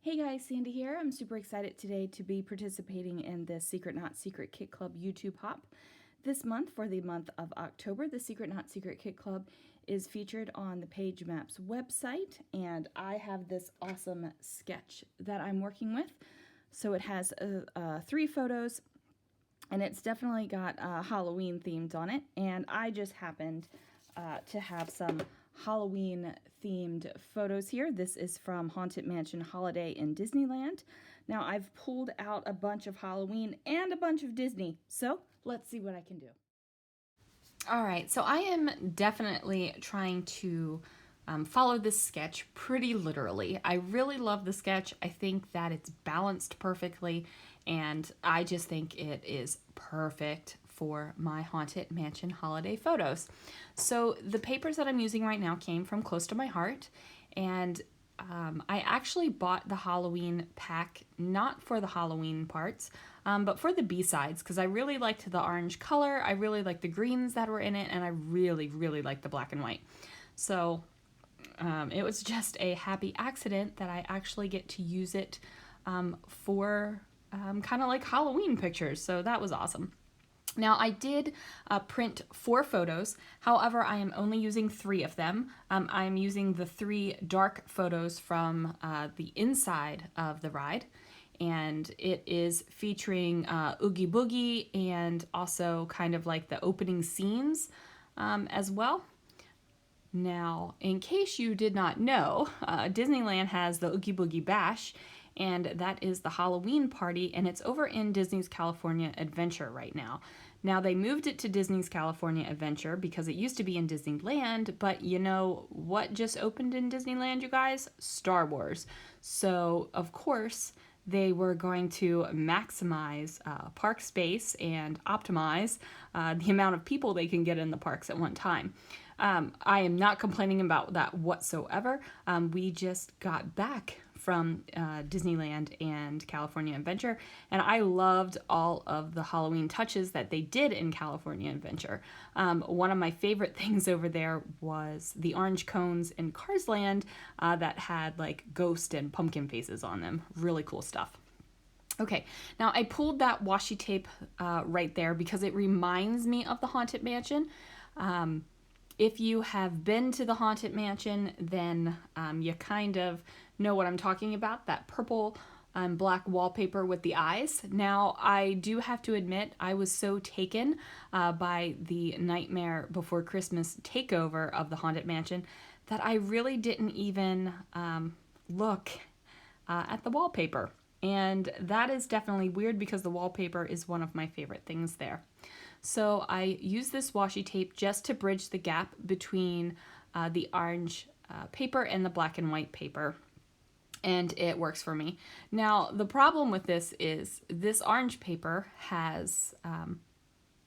Hey guys, Sandy here. I'm super excited today to be participating in the Secret Not Secret Kit Club YouTube Hop. This month, for the month of October, the Secret Not Secret Kit Club is featured on the PageMaps website, and I have this awesome sketch that I'm working with. So it has 3 photos, and it's definitely got Halloween themed on it, and I just happened to have some Halloween themed photos here. This is from Haunted Mansion Holiday in Disneyland. Now I've pulled out a bunch of Halloween and a bunch of Disney, so let's see what I can do. All right, so I am definitely trying to follow this sketch pretty literally. I really love the sketch. I think that it's balanced perfectly, and I just think it is perfect for my Haunted Mansion holiday photos. So the papers that I'm using right now came from Close to My Heart, and I actually bought the Halloween pack not for the Halloween parts, but for the B-sides, because I really liked the orange color, I really liked the greens that were in it, and I really, really liked the black and white. So it was just a happy accident that I actually get to use it for kind of like Halloween pictures, so that was awesome. Now I did print 4 photos, however I am only using 3 of them. I'm using the 3 dark photos from the inside of the ride, and it is featuring Oogie Boogie and also kind of like the opening scenes as well. Now, in case you did not know, Disneyland has the Oogie Boogie Bash, and that is the Halloween party, and it's over in Disney's California Adventure right now. Now, they moved it to Disney's California Adventure because it used to be in Disneyland, but you know what just opened in Disneyland, you guys? Star Wars. So, of course, they were going to maximize park space and optimize the amount of people they can get in the parks at one time. I am not complaining about that whatsoever. We just got back from Disneyland and California Adventure, and I loved all of the Halloween touches that they did in California Adventure. One of my favorite things over there was the orange cones in Cars Land that had like ghost and pumpkin faces on them. Really cool stuff. Okay, now I pulled that washi tape right there because it reminds me of the Haunted Mansion. If you have been to the Haunted Mansion, then you kind of know what I'm talking about, that purple and black wallpaper with the eyes. Now, I do have to admit, I was so taken by the Nightmare Before Christmas takeover of the Haunted Mansion that I really didn't even look at the wallpaper. And that is definitely weird because the wallpaper is one of my favorite things there. So I use this washi tape just to bridge the gap between the orange paper and the black and white paper, and it works for me. Now the problem with this is this orange paper has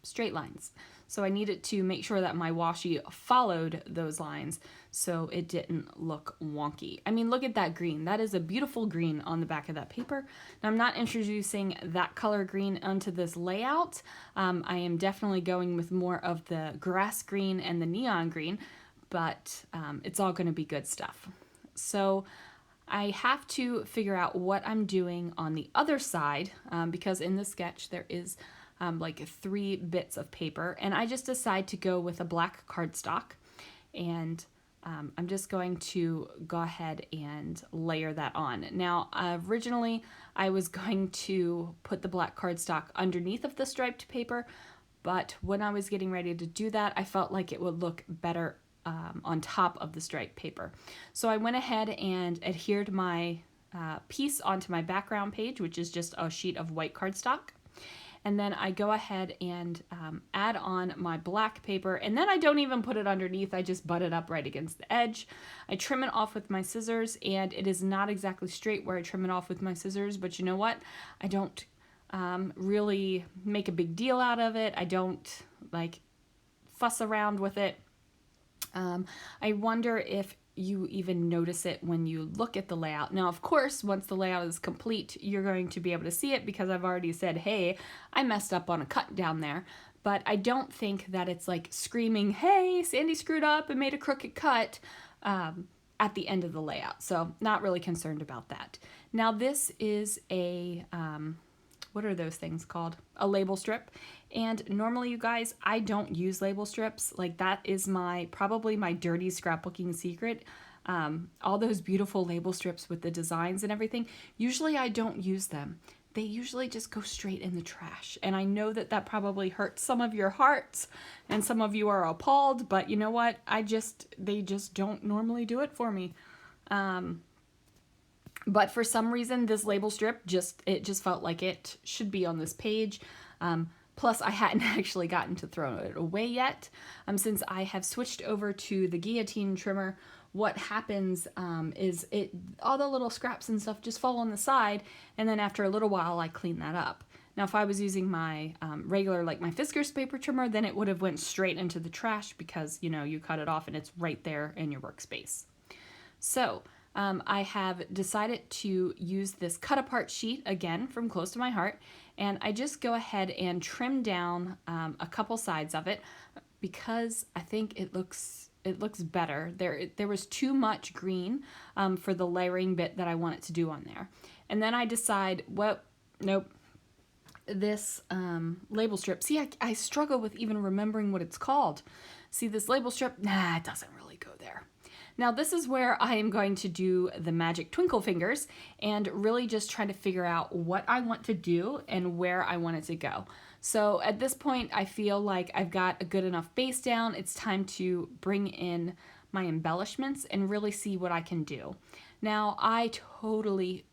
straight lines, so I needed to make sure that my washi followed those lines so it didn't look wonky. I mean, look at that green. That is a beautiful green on the back of that paper. Now, I'm not introducing that color green onto this layout. I am definitely going with more of the grass green and the neon green, but it's all going to be good stuff. So I have to figure out what I'm doing on the other side because in the sketch there is like 3 bits of paper, and I just decide to go with a black cardstock, and I'm just going to go ahead and layer that on. Now, originally I was going to put the black cardstock underneath of the striped paper, but when I was getting ready to do that, I felt like it would look better on top of the striped paper. So I went ahead and adhered my piece onto my background page, which is just a sheet of white cardstock. And then I go ahead and add on my black paper, and then I don't even put it underneath, I just butt it up right against the edge. I trim it off with my scissors, and it is not exactly straight where I trim it off with my scissors, but you know what? I don't really make a big deal out of it. I don't like fuss around with it. I wonder if you even notice it when you look at the layout. Now, of course, once the layout is complete, you're going to be able to see it because I've already said, hey, I messed up on a cut down there. But I don't think that it's like screaming, hey, Sandy screwed up and made a crooked cut. at the end of the layout. So not really concerned about that. Now this is a, what are those things called? A label strip. And normally, you guys, I don't use label strips. Like, that is probably my dirty scrapbooking secret. All those beautiful label strips with the designs and everything, usually I don't use them. They usually just go straight in the trash. And I know that that probably hurts some of your hearts and some of you are appalled, but you know what? They just don't normally do it for me. But for some reason, this label strip just felt like it should be on this page. Plus, I hadn't actually gotten to throw it away yet. Since I have switched over to the guillotine trimmer, what happens is all the little scraps and stuff just fall on the side, and then after a little while, I clean that up. Now, if I was using my regular, like my Fiskars paper trimmer, then it would have went straight into the trash because, you know, you cut it off and it's right there in your workspace. So, I have decided to use this cut apart sheet again from Close to My Heart, and I just go ahead and trim down a couple sides of it because I think it looks better. There was too much green for the layering bit that I wanted to do on there. And then I decide, well, nope, this label strip. See, I struggle with even remembering what it's called. See, this label strip, nah, it doesn't really go there. Now this is where I am going to do the magic twinkle fingers and really just try to figure out what I want to do and where I want it to go. So at this point, I feel like I've got a good enough base down. It's time to bring in my embellishments and really see what I can do. Now I totally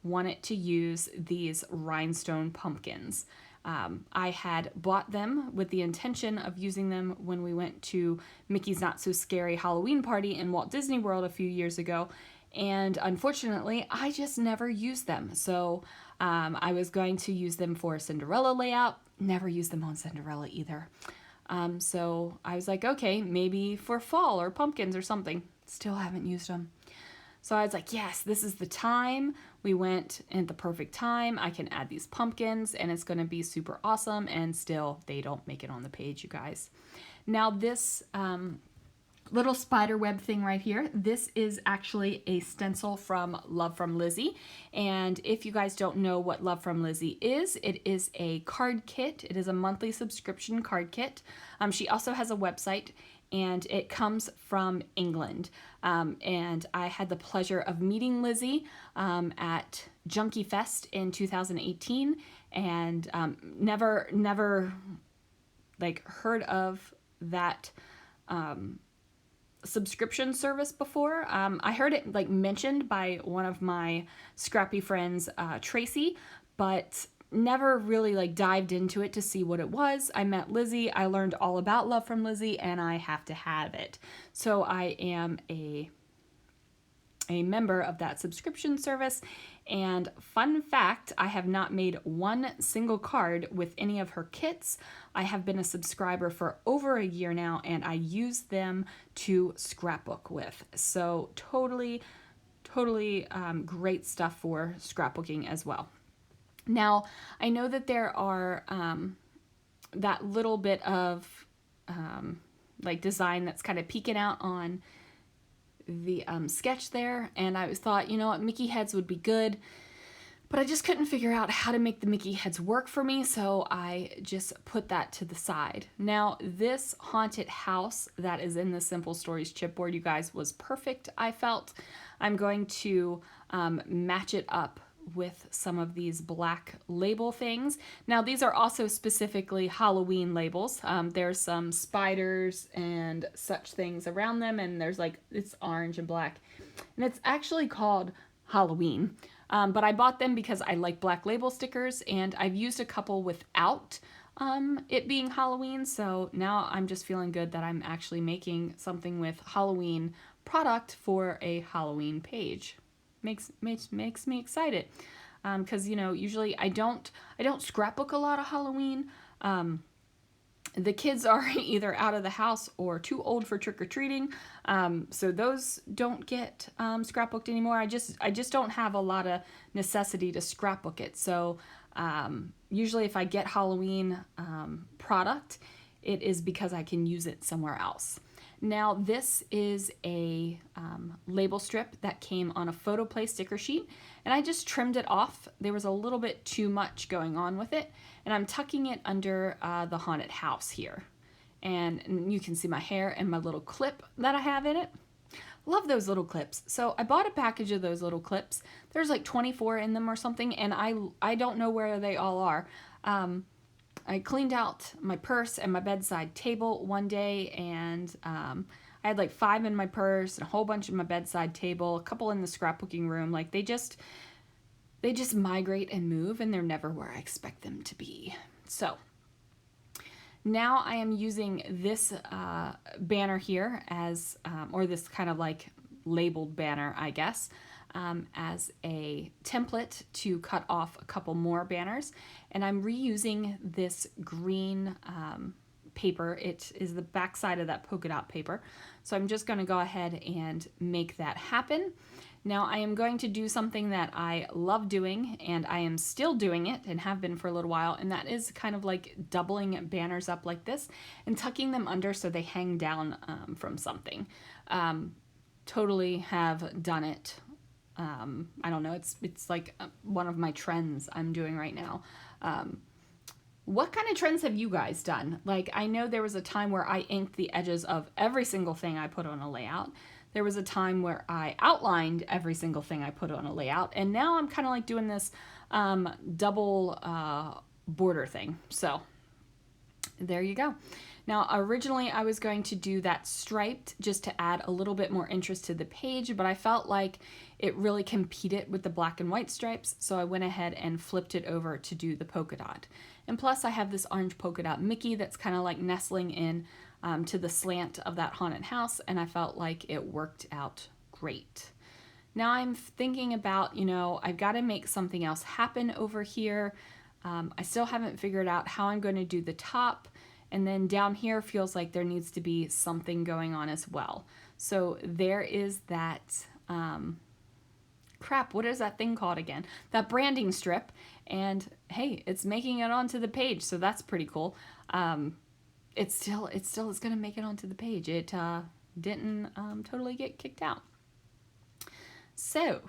wanted to use these rhinestone pumpkins. I had bought them with the intention of using them when we went to Mickey's Not So Scary Halloween party in Walt Disney World a few years ago, and unfortunately, I just never used them. So I was going to use them for a Cinderella layout, never used them on Cinderella either. So I was like, okay, maybe for fall or pumpkins or something. Still haven't used them. So I was like, yes, this is the time. We went at the perfect time. I can add these pumpkins and it's going to be super awesome. And still, they don't make it on the page, you guys. Now this little spider web thing right here, this is actually a stencil from Love from Lizzie. And if you guys don't know what Love from Lizzie is, it is a card kit. It is a monthly subscription card kit. She also has a website, and it comes from England. And I had the pleasure of meeting Lizzie at Junkie Fest in 2018, and never like heard of that subscription service before. I heard it like mentioned by one of my scrappy friends, Tracy, but never really like dived into it to see what it was. I met Lizzie, I learned all about Love from Lizzie, and I have to have it. So I am a member of that subscription service. And fun fact, I have not made one single card with any of her kits. I have been a subscriber for over a year now, and I use them to scrapbook with. So totally great stuff for scrapbooking as well. Now, I know that there are that little bit of like design that's kind of peeking out on the sketch there, and I thought, you know what, Mickey heads would be good, but I just couldn't figure out how to make the Mickey heads work for me, so I just put that to the side. Now, this haunted house that is in the Simple Stories chipboard, you guys, was perfect, I felt. I'm going to match it up with some of these black label things. Now these are also specifically Halloween labels. There's some spiders and such things around them, and there's like, it's orange and black, and it's actually called Halloween. But I bought them because I like black label stickers, and I've used a couple without it being Halloween, so now I'm just feeling good that I'm actually making something with Halloween product for a Halloween page. Makes me excited, because you know, usually I don't scrapbook a lot of Halloween. The kids are either out of the house or too old for trick-or-treating, so those don't get scrapbooked anymore. I just don't have a lot of necessity to scrapbook it. So usually if I get Halloween product, it is because I can use it somewhere else. Now this is a label strip that came on a photo play sticker sheet, and I just trimmed it off. There was a little bit too much going on with it, and I'm tucking it under the haunted house here. And you can see my hair and my little clip that I have in it. Love those little clips. So I bought a package of those little clips. There's like 24 in them or something, and I don't know where they all are. I cleaned out my purse and my bedside table one day, and I had like 5 in my purse and a whole bunch in my bedside table, a couple in the scrapbooking room. Like they just migrate and move, and they're never where I expect them to be. So now I am using this banner here as, or this kind of like labeled banner, I guess, as a template to cut off a couple more banners. And I'm reusing this green paper. It is the back side of that polka dot paper. So I'm just going to go ahead and make that happen. Now I am going to do something that I love doing, and I am still doing it and have been for a little while, and that is kind of like doubling banners up like this and tucking them under so they hang down from something. Totally have done it. I don't know, it's like one of my trends I'm doing right now. What kind of trends have you guys done? Like, I know there was a time where I inked the edges of every single thing I put on a layout. There was a time where I outlined every single thing I put on a layout, and now I'm kind of like doing this double border thing. So there you go. Now, originally I was going to do that striped just to add a little bit more interest to the page, but I felt like it really competed with the black and white stripes, so I went ahead and flipped it over to do the polka dot. And plus I have this orange polka dot Mickey that's kind of like nestling in to the slant of that haunted house, and I felt like it worked out great. Now I'm thinking about, I've got to make something else happen over here. I still haven't figured out how I'm going to do the top, and then down here feels like there needs to be something going on as well. So there is that, crap, what is that thing called again? That branding strip, and hey, it's making it onto the page, so that's pretty cool. It still is going to make it onto the page. It didn't totally get kicked out. So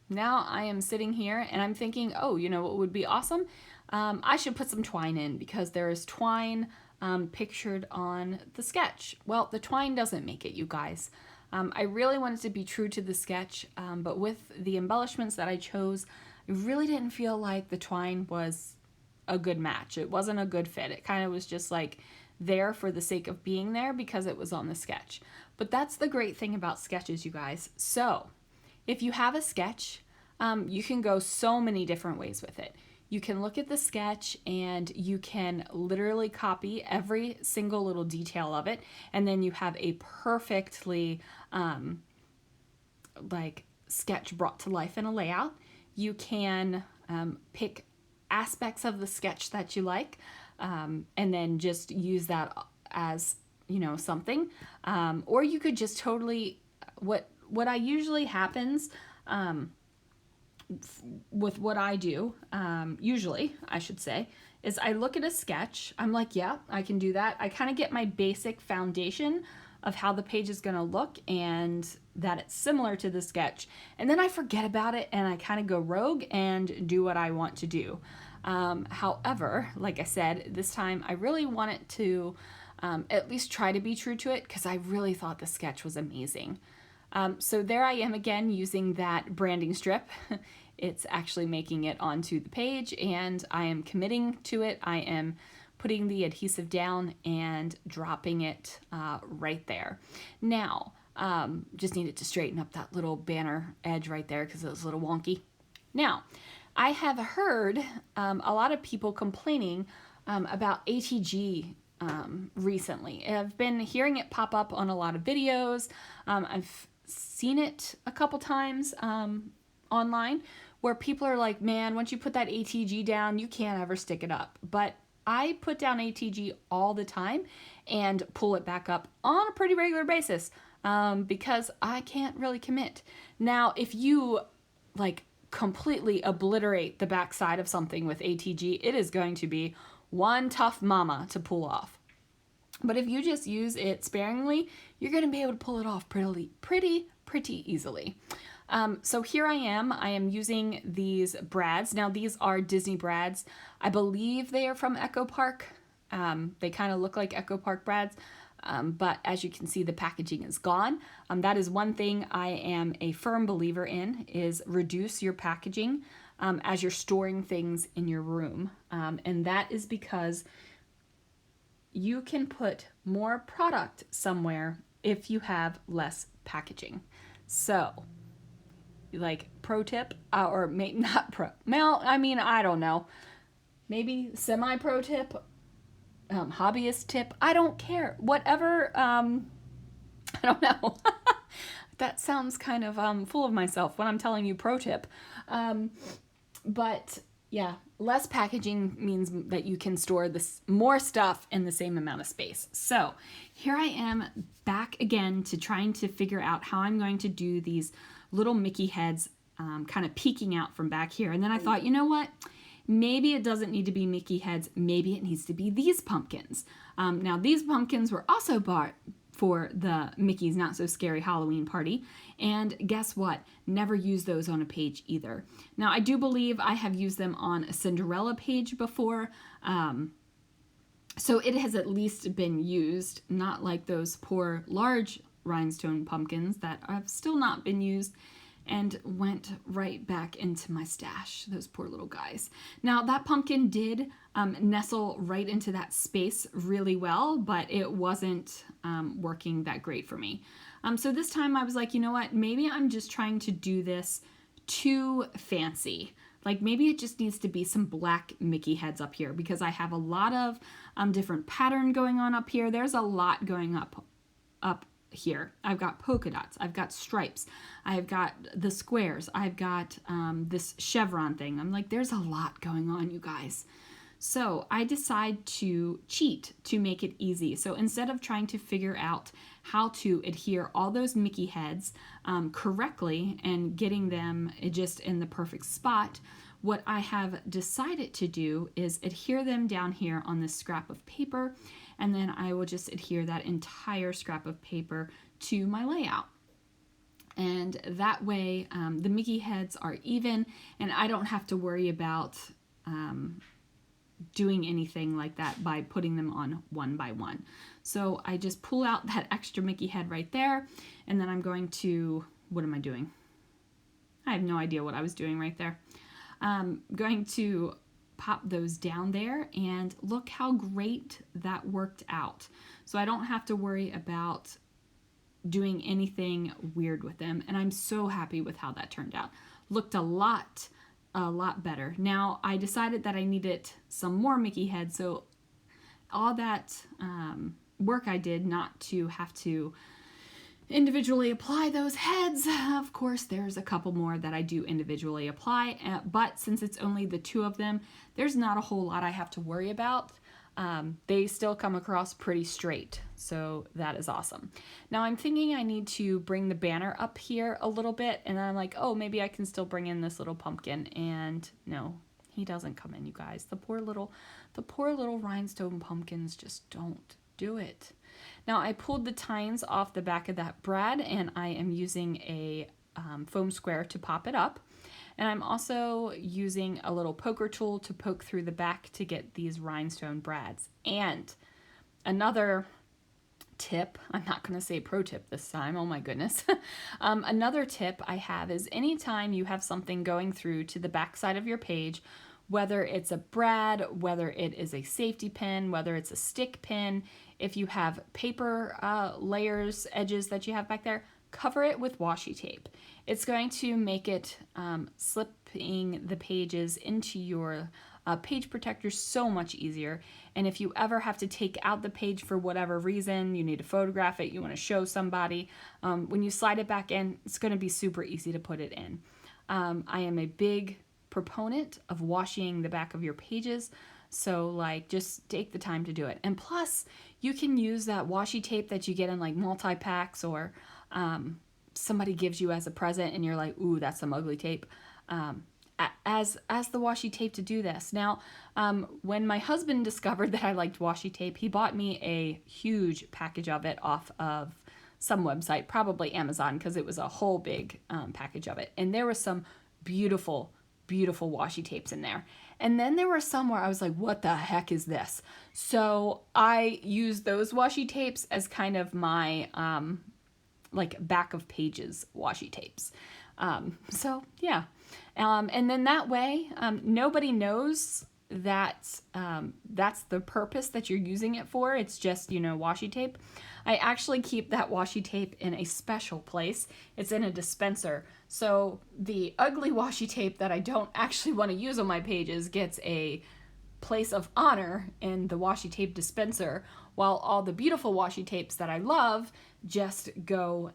now I am sitting here and I'm thinking, oh, what would be awesome? I should put some twine in, because there is twine pictured on the sketch. Well, the twine doesn't make it, you guys. I really wanted to be true to the sketch, but with the embellishments that I chose, I really didn't feel like the twine was a good match. It wasn't a good fit. It kind of was just like there for the sake of being there because it was on the sketch. But that's the great thing about sketches, you guys. So if you have a sketch, you can go so many different ways with it. You can look at the sketch and you can literally copy every single little detail of it, and then you have a perfectly like sketch brought to life in a layout. You can pick aspects of the sketch that you like, and then just use that as something, or you could just totally what I usually happens with what I do, usually I should say, is I look at a sketch, I'm like, yeah, I can do that. I kind of get my basic foundation of how the page is going to look and that it's similar to the sketch, and then I forget about it and I kind of go rogue and do what I want to do. However, like I said, this time I really wanted to at least try to be true to it, because I really thought the sketch was amazing. So there I am again using that branding strip. It's actually making it onto the page, and I am committing to it. I am putting the adhesive down and dropping it right there. Now, just needed to straighten up that little banner edge right there because it was a little wonky. Now, I have heard a lot of people complaining about ATG recently. I've been hearing it pop up on a lot of videos. I've seen it a couple times online where people are like, man, once you put that ATG down, you can't ever stick it up. But I put down ATG all the time and pull it back up on a pretty regular basis because I can't really commit. Now, if you like completely obliterate the backside of something with ATG, it is going to be one tough mama to pull off. But if you just use it sparingly, you're going to be able to pull it off pretty easily. So here I am using these brads. Now these are Disney brads. I believe they are from Echo Park. They kind of look like Echo Park brads. But as you can see, the packaging is gone. That is one thing I am a firm believer in, is reduce your packaging as you're storing things in your room. And that is because you can put more product somewhere if you have less packaging. So, like, pro tip, or maybe not pro, well, I mean, I don't know. Maybe semi-pro tip, hobbyist tip, I don't care. Whatever, I don't know. That sounds kind of full of myself when I'm telling you pro tip. But yeah, less packaging means that you can store this more stuff in the same amount of space. So here I am back again to trying to figure out how I'm going to do these little Mickey heads kind of peeking out from back here. And then I thought, you know what? Maybe it doesn't need to be Mickey heads. Maybe it needs to be these pumpkins. Now these pumpkins were also bought for the Mickey's Not So Scary Halloween party. And guess what? Never used those on a page either. Now I do believe I have used them on a Cinderella page before. So it has at least been used, not like those poor large rhinestone pumpkins that have still not been used and went right back into my stash, those poor little guys. Now that pumpkin did nestle right into that space really well, but it wasn't working that great for me. So this time I was like, you know what, maybe I'm just trying to do this too fancy. Like maybe it just needs to be some black Mickey heads up here, because I have a lot of different pattern going on up here. There's a lot going up here. I've got polka dots, I've got stripes, I've got the squares, I've got this chevron thing. I'm like, there's a lot going on, you guys. So I decide to cheat to make it easy. So instead of trying to figure out how to adhere all those Mickey heads correctly and getting them just in the perfect spot, what I have decided to do is adhere them down here on this scrap of paper, and then I will just adhere that entire scrap of paper to my layout. And that way the Mickey heads are even, and I don't have to worry about doing anything like that by putting them on one by one. So I just pull out that extra Mickey head right there, and then I'm going to, what am I doing? I have no idea what I was doing right there. Going to pop those down there, and look how great that worked out. So I don't have to worry about doing anything weird with them, and I'm so happy with how that turned out. Looked a lot better. Now I decided that I needed some more Mickey heads, so all that work I did not to have to individually apply those heads. Of course, there's a couple more that I do individually apply, but since it's only the two of them, there's not a whole lot I have to worry about. They still come across pretty straight, so that is awesome. Now I'm thinking I need to bring the banner up here a little bit, and I'm like, oh, maybe I can still bring in this little pumpkin, and no, he doesn't come in, you guys. The poor little rhinestone pumpkins just don't do it. Now I pulled the tines off the back of that brad, and I am using a foam square to pop it up. And I'm also using a little poker tool to poke through the back to get these rhinestone brads. And another tip, I'm not going to say pro tip this time, oh my goodness. Another tip I have is anytime you have something going through to the back side of your page, whether it's a brad, whether it is a safety pin, whether it's a stick pin, if you have paper layers, edges that you have back there, cover it with washi tape. It's going to make it slipping the pages into your page protector so much easier. And if you ever have to take out the page for whatever reason, you need to photograph it, you want to show somebody, when you slide it back in, it's going to be super easy to put it in. I am a big proponent of washing the back of your pages, so like just take the time to do it. And plus you can use that washi tape that you get in like multi-packs, or somebody gives you as a present and you're like, ooh, that's some ugly tape. as the washi tape to do this. Now, when my husband discovered that I liked washi tape, he bought me a huge package of it off of some website, probably Amazon, because it was a whole big package of it. And there was some beautiful, beautiful washi tapes in there. And then there were some where I was like, what the heck is this? So I used those washi tapes as kind of my like back of pages washi tapes. So yeah. And then that way, nobody knows that that's the purpose that you're using it for. It's just, washi tape. I actually keep that washi tape in a special place. It's in a dispenser. So the ugly washi tape that I don't actually want to use on my pages gets a place of honor in the washi tape dispenser, while all the beautiful washi tapes that I love just go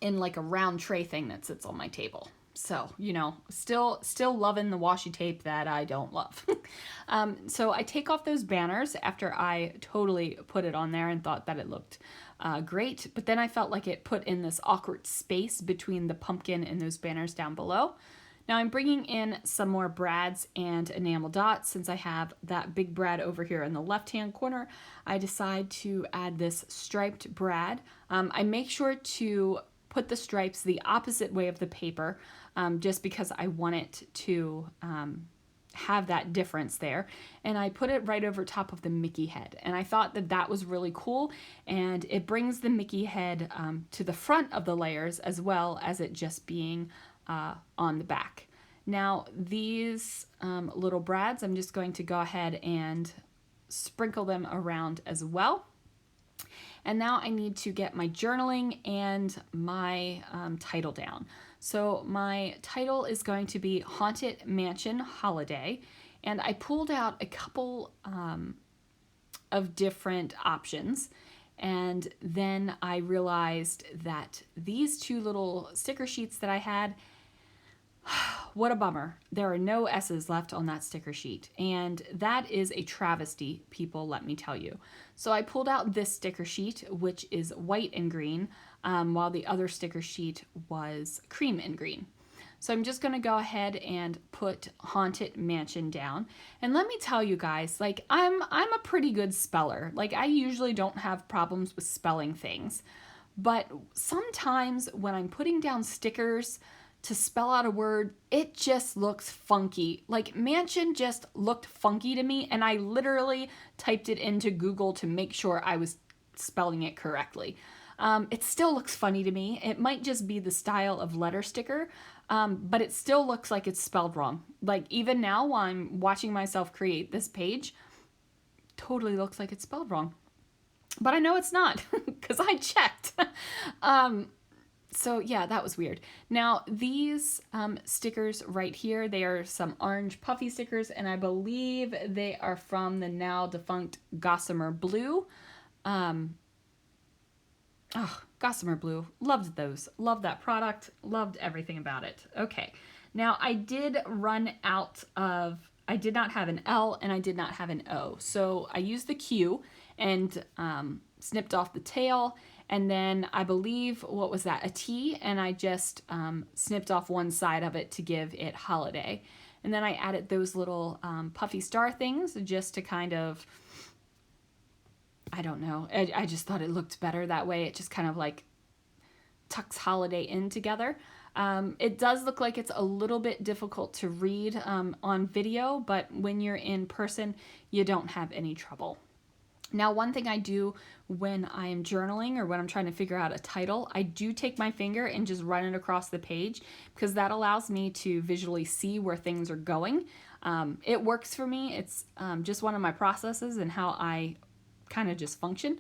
in like a round tray thing that sits on my table. So, still loving the washi tape that I don't love. So I take off those banners after I totally put it on there and thought that it looked great. But then I felt like it put in this awkward space between the pumpkin and those banners down below. Now I'm bringing in some more brads and enamel dots. Since I have that big brad over here in the left-hand corner, I decide to add this striped brad. I make sure to put the stripes the opposite way of the paper, just because I want it to have that difference there. And I put it right over top of the Mickey head. And I thought that that was really cool. And it brings the Mickey head to the front of the layers, as well as it just being on the back. Now these little brads, I'm just going to go ahead and sprinkle them around as well. And now I need to get my journaling and my title down. So my title is going to be Haunted Mansion Holiday. And I pulled out a couple of different options. And then I realized that these two little sticker sheets that I had, what a bummer. There are no S's left on that sticker sheet. And that is a travesty, people, let me tell you. So I pulled out this sticker sheet, which is white and green, while the other sticker sheet was cream and green. So I'm just going to go ahead and put Haunted Mansion down. And let me tell you guys, like, I'm a pretty good speller. Like, I usually don't have problems with spelling things. But sometimes when I'm putting down stickers to spell out a word, it just looks funky. Like, mansion just looked funky to me, and I literally typed it into Google to make sure I was spelling it correctly. It still looks funny to me. It might just be the style of letter sticker, but it still looks like it's spelled wrong. Like, even now while I'm watching myself create this page, totally looks like it's spelled wrong. But I know it's not, because I checked. So yeah, that was weird. Now these stickers right here, they are some orange puffy stickers, and I believe they are from the now defunct Gossamer Blue. Gossamer Blue, loved those. Loved that product, loved everything about it. Okay, now I did run out of, I did not have an L and I did not have an O. So I used the Q and snipped off the tail. And then I believe, what was that, a T, and I just snipped off one side of it to give it holiday. And then I added those little puffy star things just to kind of, I don't know, I just thought it looked better that way. It just kind of like tucks holiday in together. It does look like it's a little bit difficult to read on video, but when you're in person, you don't have any trouble. Now, one thing I do when I am journaling or when I'm trying to figure out a title, I do take my finger and just run it across the page, because that allows me to visually see where things are going. It works for me. It's just one of my processes and how I kind of just function.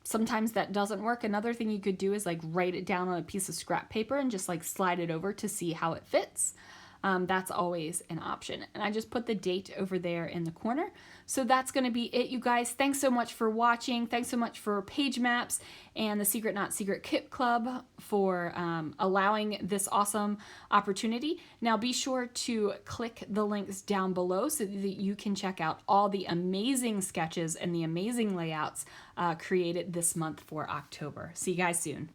Sometimes that doesn't work. Another thing you could do is like write it down on a piece of scrap paper and just like slide it over to see how it fits. That's always an option. And I just put the date over there in the corner. So that's going to be it, you guys. Thanks so much for watching. Thanks so much for PageMaps and the Secret Not Secret Kit Club for allowing this awesome opportunity. Now be sure to click the links down below so that you can check out all the amazing sketches and the amazing layouts created this month for October. See you guys soon.